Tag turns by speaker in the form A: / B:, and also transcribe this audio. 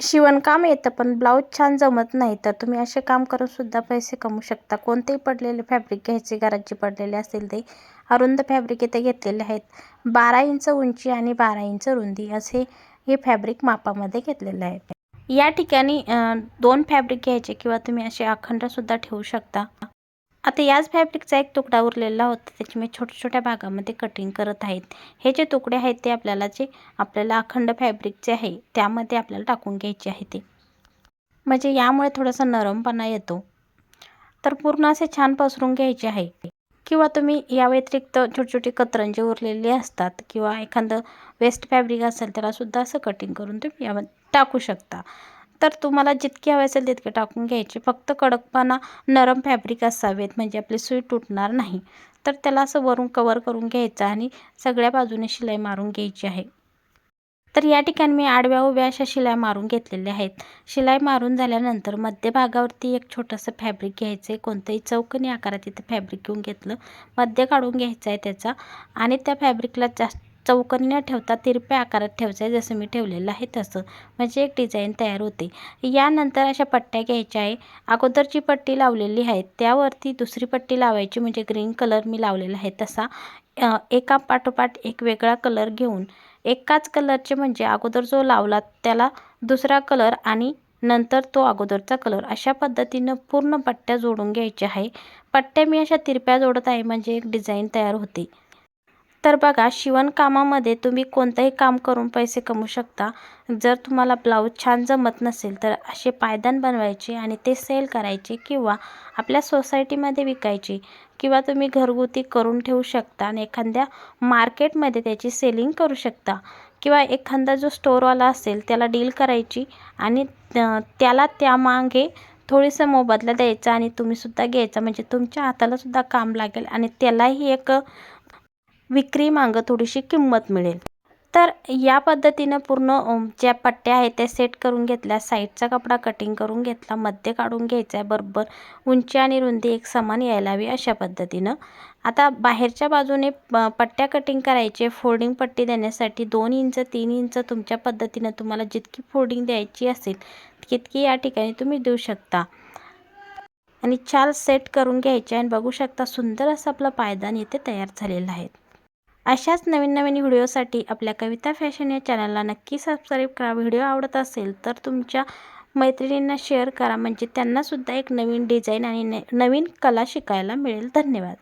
A: शिवणकाम येतं पण ब्लाऊज छान जमत नाही तर तुम्ही असे काम करून सुद्धा पैसे कमवू शकता। कोणतेही पडलेले फॅब्रिक घ्यायचे, घरात पडलेले असेल ते अरुंद फॅब्रिक इथे घेतलेले आहेत। 12 इंच उंची आणि 12 इंच रुंदी असे हे फॅब्रिक मापामध्ये घेतलेले आहे। या ठिकाणी 2 फॅब्रिक घ्यायचे किंवा तुम्ही असे अखंड सुद्धा ठेवू शकता। आता याच फॅब्रिकचा एक तुकडा उरलेला होता, त्याची मी छोट्या छोट्या भागामध्ये कटिंग करत आहेत। हे जे तुकडे आहेत ते आपल्याला अखंड फॅब्रिकचे आहे त्यामध्ये आपल्याला टाकून घ्यायचे आहे ते, म्हणजे यामुळे थोडासा नरमपणा येतो। तर पूर्ण असे छान पसरून घ्यायचे आहे किंवा तुम्ही या व्यतिरिक्त छोटी छोटी कतरंजी उरलेली असतात किंवा एखादं वेस्ट फॅब्रिक असेल त्याला सुद्धा असं कटिंग करून तुम्ही यामध्ये टाकू शकता। तर तुम्हाला जितके हवे असेल तितके टाकून घ्यायचे, फक्त कडकपणा नरम फॅब्रिक असावेत म्हणजे आपली सुई तुटणार नाही। तर त्याला असं वरून कवर करून घ्यायचं आणि सगळ्या बाजूने शिलाई मारून घ्यायची आहे। तर या ठिकाणी मी आडव्या उभ्या अशा शिलाई मारून घेतलेल्या आहेत। शिलाई मारून झाल्यानंतर मध्यभागावरती एक छोटंसं फॅब्रिक घ्यायचं आहे, कोणतंही चौकोनी आकारात इथे फॅब्रिक घेऊन घेतलं, मध्य काढून घ्यायचा आहे त्याचा आणि त्या फॅब्रिकला जास्त चौकोनी न ठेवता तिरप्या आकारात ठेवायचं आहे, जसं मी ठेवलेलं आहे तसं, म्हणजे एक डिझाईन तयार होते। यानंतर अशा पट्ट्या घ्यायच्या आहे, अगोदरची पट्टी लावलेली आहे त्यावरती दुसरी पट्टी लावायची, म्हणजे ग्रीन कलर मी लावलेला आहे तसा एका पाठोपाठ एक वेगळा कलर घेऊन एकाच कलरचे, म्हणजे अगोदर जो लावला त्याला दुसरा कलर आणि नंतर तो अगोदरचा कलर, अशा पद्धतीनं पूर्ण पट्ट्या जोडून घ्यायच्या आहे। पट्ट्या मी अशा तिरप्या जोडत आहे म्हणजे एक डिझाईन तयार होते। तर बघा, शिवणकामामध्ये तुम्ही कोणतंही काम करून पैसे कमवू शकता। जर तुम्हाला ब्लाऊज छान जमत नसेल तर असे पायदान बनवायचे आणि ते सेल करायचे किंवा आपल्या सोसायटीमध्ये विकायचे किंवा तुम्ही घरगुती करून ठेवू शकता आणि एखाद्या मार्केटमध्ये त्याची सेलिंग करू शकता किंवा एखादा जो स्टोरवाला असेल त्याला डील करायची आणि त्याला त्यामागे थोडीसं मोबदला द्यायचा आणि तुम्ही सुद्धा घ्यायचा, म्हणजे तुमच्या हाताला सुद्धा काम लागेल आणि त्यालाही एक विक्री मागं थोडीशी किंमत मिळेल। तर या पद्धतीनं पूर्ण ज्या पट्ट्या आहेत त्या सेट करून घेतल्या, साईडचा कपडा कटिंग करून घेतला, मध्य काढून घ्यायचा आहे, बरोबर उंची आणि रुंदी एक समान यायला हवी अशा पद्धतीनं। आता बाहेरच्या बाजूने पट्ट्या कटिंग करायचे, फोल्डिंग पट्टी देण्यासाठी 2 इंच 3 इंच तुमच्या पद्धतीनं तुम्हाला जितकी फोल्डिंग द्यायची असेल तितकी या ठिकाणी तुम्ही देऊ शकता आणि छान सेट करून घ्यायचे आणि बघू शकता सुंदर असं आपलं पायदान इथे तयार झालेलं आहे। अशाच नवीन नवीन व्हिडिओसाठी आपल्या कविता फॅशन या चॅनलला नक्की सबस्क्राईब करा। व्हिडिओ आवडत असेल तर तुमच्या मैत्रिणींना शेअर करा, म्हणजे त्यांनासुद्धा एक नवीन डिझाईन आणि नवीन कला शिकायला मिळेल। धन्यवाद।